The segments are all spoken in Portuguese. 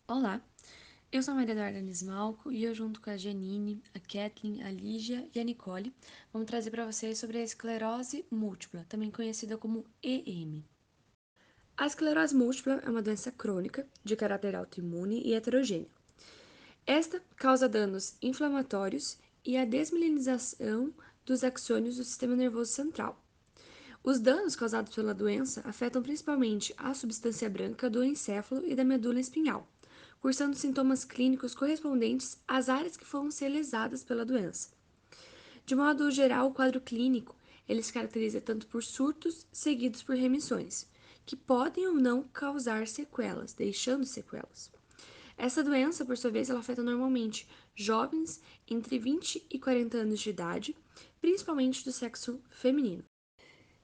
Olá, eu sou a Maria Eduarda Nismalco e eu, junto com a Janine, a Kathleen, a Lígia e a Nicole, vamos trazer para vocês sobre a esclerose múltipla, também conhecida como EM. A esclerose múltipla é uma doença crônica de caráter autoimune e heterogênea. Esta causa danos inflamatórios e a desmielinização dos axônios do sistema nervoso central. Os danos causados pela doença afetam principalmente a substância branca do encéfalo e da medula espinhal, cursando sintomas clínicos correspondentes às áreas que foram ser lesadas pela doença. De modo geral, o quadro clínico ele se caracteriza tanto por surtos seguidos por remissões, que podem ou não causar sequelas, deixando sequelas. Essa doença, por sua vez, ela afeta normalmente jovens entre 20 e 40 anos de idade, principalmente do sexo feminino.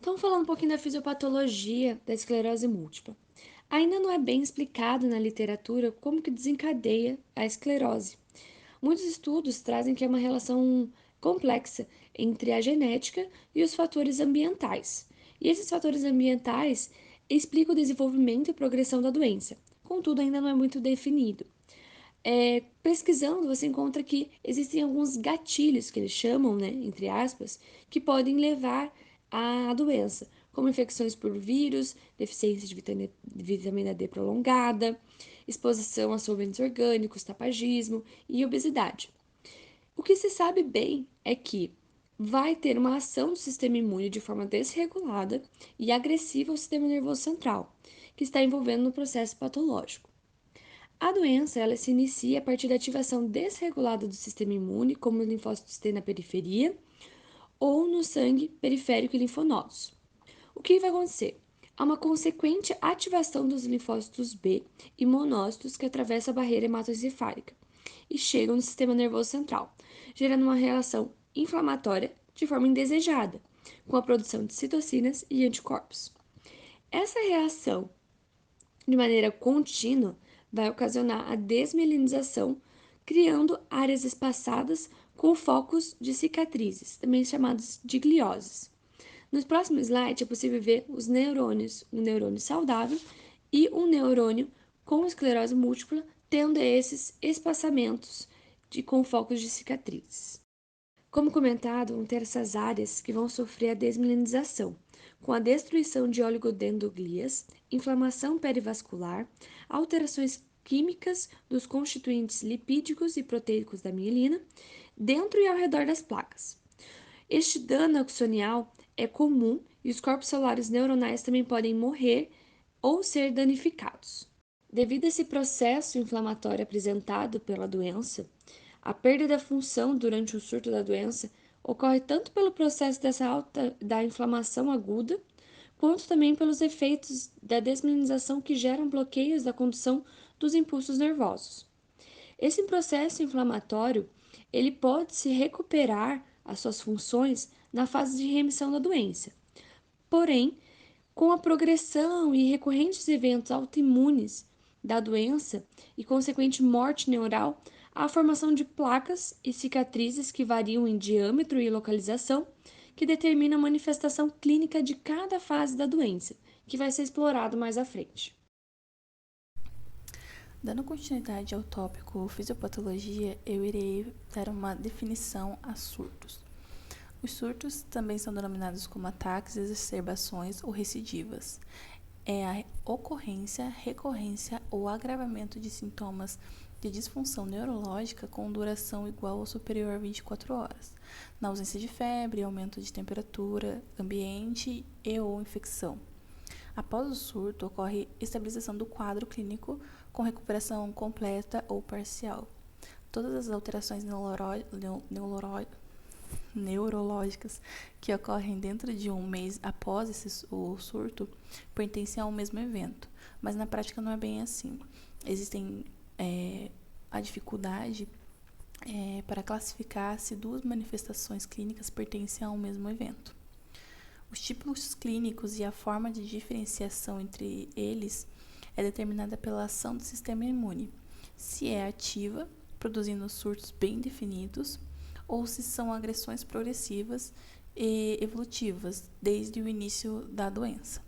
Então, falando um pouquinho da fisiopatologia da esclerose múltipla. Ainda não é bem explicado na literatura como que desencadeia a esclerose. Muitos estudos trazem que é uma relação complexa entre a genética e os fatores ambientais. E esses fatores ambientais explicam o desenvolvimento e progressão da doença. Contudo, ainda não é muito definido. Pesquisando, você encontra que existem alguns gatilhos que eles chamam, né, entre aspas, que podem levar à doença, como infecções por vírus, deficiência de vitamina D prolongada, exposição a solventes orgânicos, tabagismo e obesidade. O que se sabe bem é que vai ter uma ação do sistema imune de forma desregulada e agressiva ao sistema nervoso central, que está envolvendo no processo patológico. A doença ela se inicia a partir da ativação desregulada do sistema imune, como os linfócitos T na periferia, ou no sangue periférico e linfonodos. O que vai acontecer? Há uma consequente ativação dos linfócitos B e monócitos que atravessam a barreira hematoencefálica e chegam no sistema nervoso central, gerando uma reação inflamatória de forma indesejada, com a produção de citocinas e anticorpos. Essa reação de maneira contínua, vai ocasionar a desmielinização, criando áreas espaçadas com focos de cicatrizes, também chamados de glioses. No próximo slide é possível ver os neurônios, um neurônio saudável e um neurônio com esclerose múltipla, tendo esses espaçamentos com focos de cicatrizes. Como comentado, vão ter essas áreas que vão sofrer a desmielinização, com a destruição de oligodendoglias, inflamação perivascular, alterações químicas dos constituintes lipídicos e proteicos da mielina, dentro e ao redor das placas. Este dano axonial é comum e os corpos celulares neuronais também podem morrer ou ser danificados. Devido a esse processo inflamatório apresentado pela doença, a perda da função durante o surto da doença ocorre tanto pelo processo dessa alta da inflamação aguda, quanto também pelos efeitos da desmielinização que geram bloqueios da condução dos impulsos nervosos. Esse processo inflamatório, ele pode se recuperar as suas funções na fase de remissão da doença. Porém, com a progressão e recorrentes eventos autoimunes da doença e consequente morte neural, há a formação de placas e cicatrizes que variam em diâmetro e localização, que determinam a manifestação clínica de cada fase da doença, que vai ser explorado mais à frente. Dando continuidade ao tópico fisiopatologia, eu irei dar uma definição a surtos. Os surtos também são denominados como ataques, exacerbações ou recidivas. É a ocorrência, recorrência ou agravamento de sintomas de disfunção neurológica com duração igual ou superior a 24 horas, na ausência de febre, aumento de temperatura ambiente e ou infecção. Após o surto, ocorre estabilização do quadro clínico com recuperação completa ou parcial. Todas as alterações neurológicas que ocorrem dentro de um mês após o surto pertencem ao mesmo evento, mas na prática não é bem assim. Existem a dificuldade para classificar se duas manifestações clínicas pertencem ao mesmo evento. Os tipos clínicos e a forma de diferenciação entre eles é determinada pela ação do sistema imune, se é ativa, produzindo surtos bem definidos, ou se são agressões progressivas e evolutivas desde o início da doença.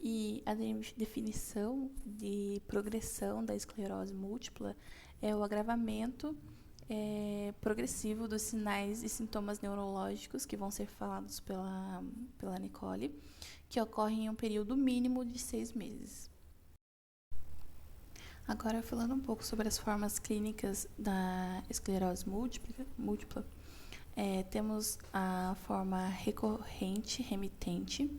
E a definição de progressão da esclerose múltipla é o agravamento progressivo dos sinais e sintomas neurológicos que vão ser falados pela Nicole, que ocorrem em um período mínimo de 6 meses. Agora, falando um pouco sobre as formas clínicas da esclerose múltipla, temos a forma recorrente remitente.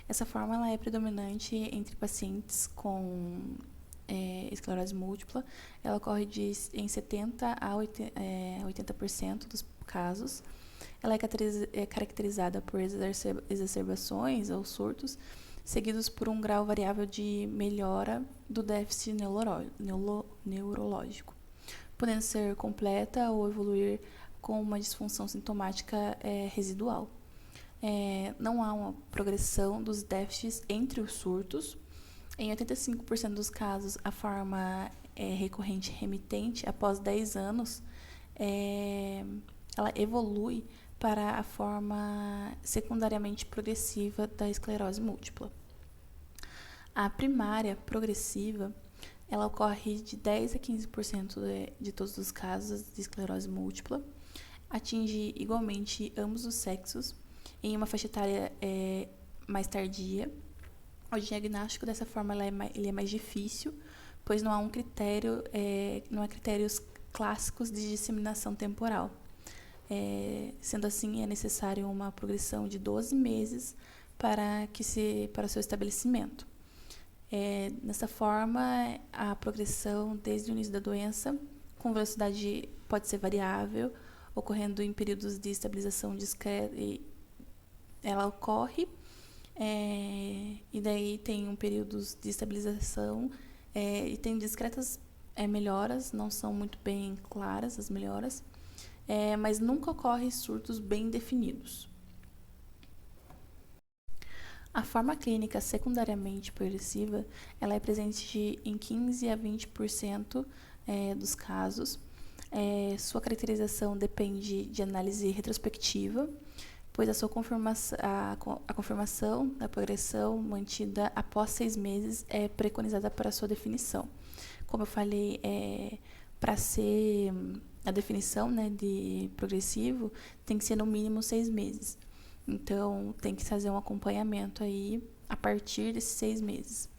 Essa forma ela é predominante entre pacientes com esclerose múltipla. Ela ocorre em 70% a 80% dos casos. Ela é caracterizada por exacerbações ou surtos, seguidos por um grau variável de melhora do déficit neurológico, podendo ser completa ou evoluir com uma disfunção sintomática residual. Não há uma progressão dos déficits entre os surtos. Em 85% dos casos, a forma recorrente remitente, após 10 anos, ela evolui para a forma secundariamente progressiva da esclerose múltipla. A primária progressiva, ela ocorre de 10 a 15% de todos os casos de esclerose múltipla, atinge igualmente ambos os sexos em uma faixa etária mais tardia. O diagnóstico dessa forma ele é mais difícil, pois não há um critério, não há critérios clássicos de disseminação temporal. Sendo assim, é necessário uma progressão de 12 meses para o seu estabelecimento. Nessa forma, a progressão desde o início da doença, com velocidade pode ser variável, ocorrendo em períodos de estabilização discreta, ela ocorre, e daí tem períodos de estabilização e tem discretas melhoras, não são muito bem claras as melhoras, mas nunca ocorre surtos bem definidos. A forma clínica secundariamente progressiva, ela é presente em 15 a 20% dos casos. Sua caracterização depende de análise retrospectiva, pois a confirmação da progressão mantida após 6 meses é preconizada para sua definição. Como eu falei, para ser a definição, né, de progressivo, tem que ser no mínimo 6 meses. Então, tem que fazer um acompanhamento aí a partir desses 6 meses.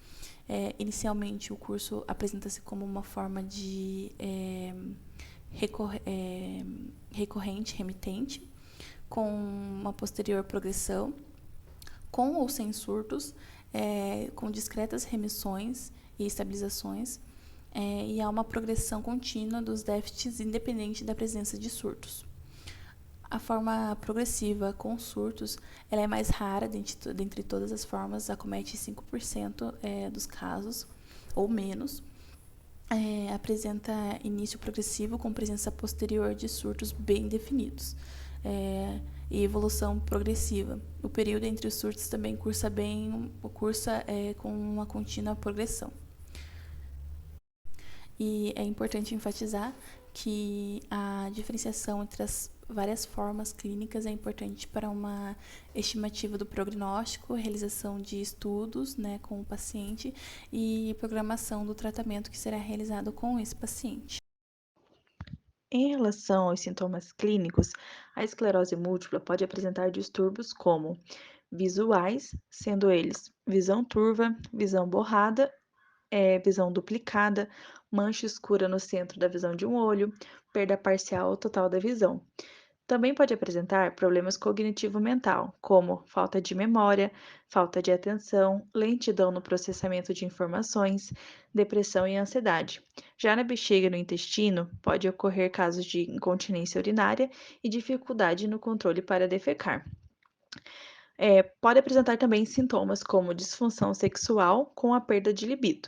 Inicialmente, o curso apresenta-se como uma forma de recorrente, remitente, com uma posterior progressão, com ou sem surtos, com discretas remissões e estabilizações, e há uma progressão contínua dos déficits independente da presença de surtos. A forma progressiva com surtos ela é mais rara dentre todas as formas, acomete 5% dos casos ou menos. Apresenta início progressivo com presença posterior de surtos bem definidos e evolução progressiva. O período entre os surtos também cursa com uma contínua progressão. E é importante enfatizar que a diferenciação entre as várias formas clínicas é importante para uma estimativa do prognóstico, realização de estudos, né, com o paciente e programação do tratamento que será realizado com esse paciente. Em relação aos sintomas clínicos, a esclerose múltipla pode apresentar distúrbios como visuais, sendo eles visão turva, visão borrada, visão duplicada, mancha escura no centro da visão de um olho, perda parcial ou total da visão. Também pode apresentar problemas cognitivo-mental, como falta de memória, falta de atenção, lentidão no processamento de informações, depressão e ansiedade. Já na bexiga e no intestino, pode ocorrer casos de incontinência urinária e dificuldade no controle para defecar. Pode apresentar também sintomas como disfunção sexual com a perda de libido.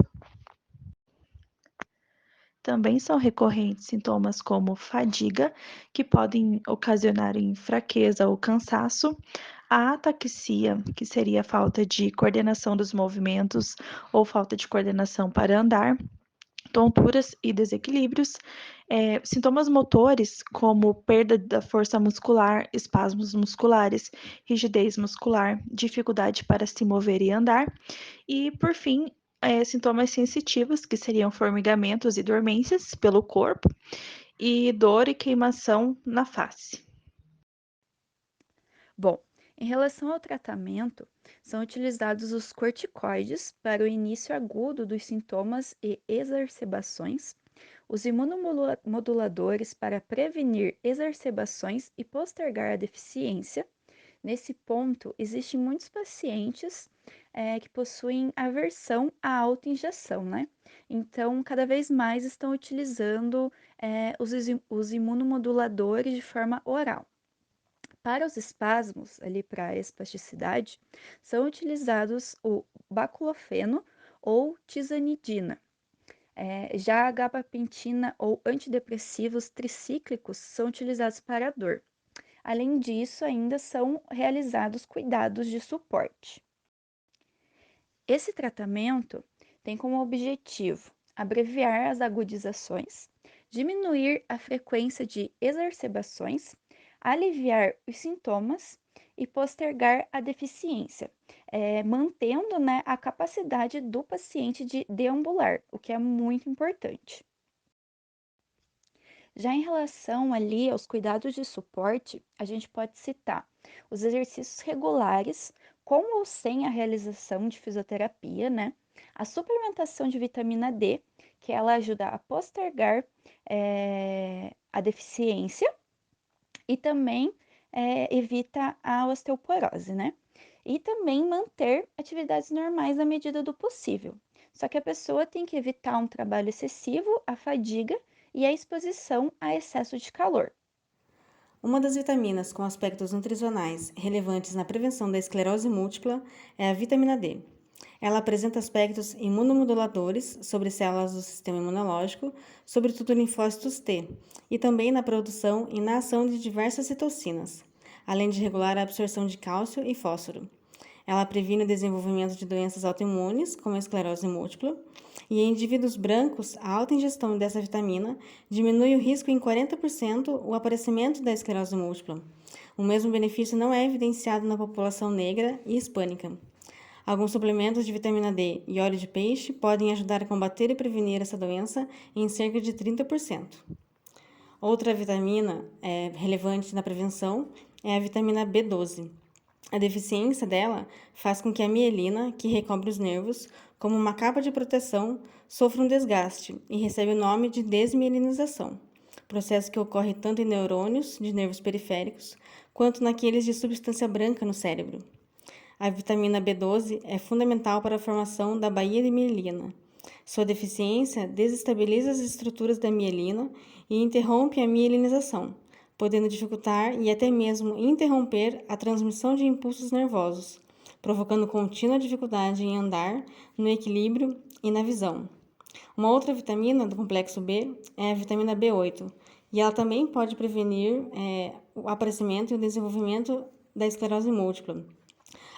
Também são recorrentes sintomas como fadiga, que podem ocasionar em fraqueza ou cansaço, a ataxia, que seria a falta de coordenação dos movimentos ou falta de coordenação para andar, tonturas e desequilíbrios, sintomas motores, como perda da força muscular, espasmos musculares, rigidez muscular, dificuldade para se mover e andar, e, por fim, sintomas sensitivos, que seriam formigamentos e dormências pelo corpo, e dor e queimação na face. Bom, em relação ao tratamento, são utilizados os corticoides para o início agudo dos sintomas e exacerbações, os imunomoduladores para prevenir exacerbações e postergar a deficiência. Nesse ponto, existem muitos pacientes que possuem aversão à autoinjeção, né? Então, cada vez mais estão utilizando os imunomoduladores de forma oral. Para os espasmos, ali para a espasticidade, são utilizados o baclofeno ou tizanidina. Já a gabapentina ou antidepressivos tricíclicos são utilizados para a dor. Além disso, ainda são realizados cuidados de suporte. Esse tratamento tem como objetivo abreviar as agudizações, diminuir a frequência de exacerbações, aliviar os sintomas e postergar a deficiência, mantendo, né, a capacidade do paciente de deambular, o que é muito importante. Já em relação ali aos cuidados de suporte, a gente pode citar os exercícios regulares, com ou sem a realização de fisioterapia, né? A suplementação de vitamina D, que ela ajuda a postergar a deficiência e também evita a osteoporose, né? E também manter atividades normais à medida do possível. Só que a pessoa tem que evitar um trabalho excessivo, a fadiga e a exposição a excesso de calor. Uma das vitaminas com aspectos nutricionais relevantes na prevenção da esclerose múltipla é a vitamina D. Ela apresenta aspectos imunomoduladores sobre células do sistema imunológico, sobretudo linfócitos T, e também na produção e na ação de diversas citocinas, além de regular a absorção de cálcio e fósforo. Ela previne o desenvolvimento de doenças autoimunes, como a esclerose múltipla, e em indivíduos brancos, a alta ingestão dessa vitamina diminui o risco em 40% o aparecimento da esclerose múltipla. O mesmo benefício não é evidenciado na população negra e hispânica. Alguns suplementos de vitamina D e óleo de peixe podem ajudar a combater e prevenir essa doença em cerca de 30%. Outra vitamina relevante na prevenção é a vitamina B12. A deficiência dela faz com que a mielina, que recobre os nervos, como uma capa de proteção, sofra um desgaste e recebe o nome de desmielinização, processo que ocorre tanto em neurônios de nervos periféricos quanto naqueles de substância branca no cérebro. A vitamina B12 é fundamental para a formação da baía de mielina. Sua deficiência desestabiliza as estruturas da mielina e interrompe a mielinização, podendo dificultar e até mesmo interromper a transmissão de impulsos nervosos, provocando contínua dificuldade em andar, no equilíbrio e na visão. Uma outra vitamina do complexo B é a vitamina B8, e ela também pode prevenir o aparecimento e o desenvolvimento da esclerose múltipla,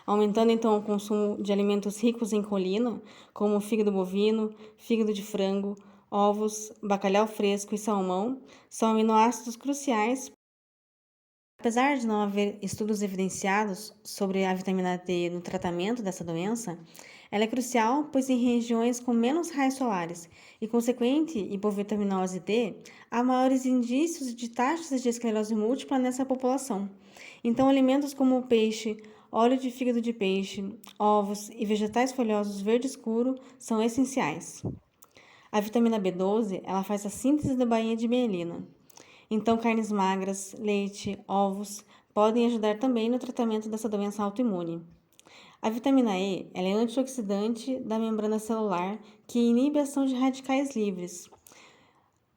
aumentando então o consumo de alimentos ricos em colina, como fígado bovino, fígado de frango, ovos, bacalhau fresco e salmão, são aminoácidos cruciais. Apesar de não haver estudos evidenciados sobre a vitamina D no tratamento dessa doença, ela é crucial, pois em regiões com menos raios solares e consequente hipovitaminose D, há maiores indícios de taxas de esclerose múltipla nessa população. Então, alimentos como o peixe, óleo de fígado de peixe, ovos e vegetais folhosos verde escuro são essenciais. A vitamina B12, ela faz a síntese da baía de mielina. Então, carnes magras, leite, ovos podem ajudar também no tratamento dessa doença autoimune. A vitamina E, ela é antioxidante da membrana celular que inibe a ação de radicais livres.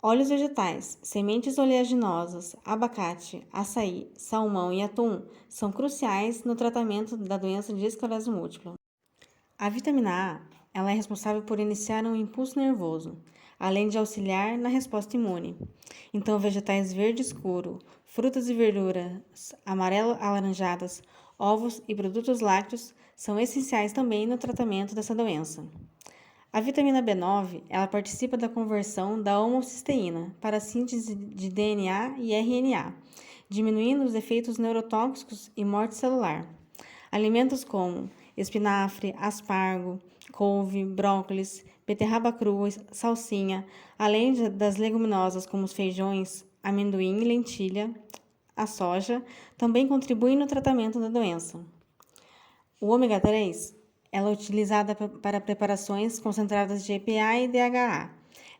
Óleos vegetais, sementes oleaginosas, abacate, açaí, salmão e atum são cruciais no tratamento da doença de esclerose múltipla. A vitamina A, ela é responsável por iniciar um impulso nervoso, além de auxiliar na resposta imune. Então, vegetais verde escuro, frutas e verduras amarelo-alaranjadas, ovos e produtos lácteos são essenciais também no tratamento dessa doença. A vitamina B9, ela participa da conversão da homocisteína para a síntese de DNA e RNA, diminuindo os efeitos neurotóxicos e morte celular. Alimentos como espinafre, aspargo, couve, brócolis, beterraba crua, salsinha, além das leguminosas como os feijões, amendoim e lentilha, a soja, também contribuem no tratamento da doença. O ômega 3 ela é utilizada para preparações concentradas de EPA e DHA.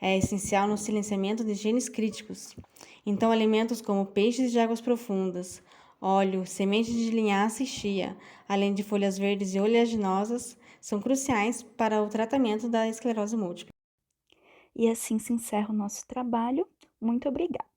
É essencial no silenciamento de genes críticos. Então, alimentos como peixes de águas profundas, óleo, semente de linhaça e chia, além de folhas verdes e oleaginosas, são cruciais para o tratamento da esclerose múltipla. E assim se encerra o nosso trabalho. Muito obrigada!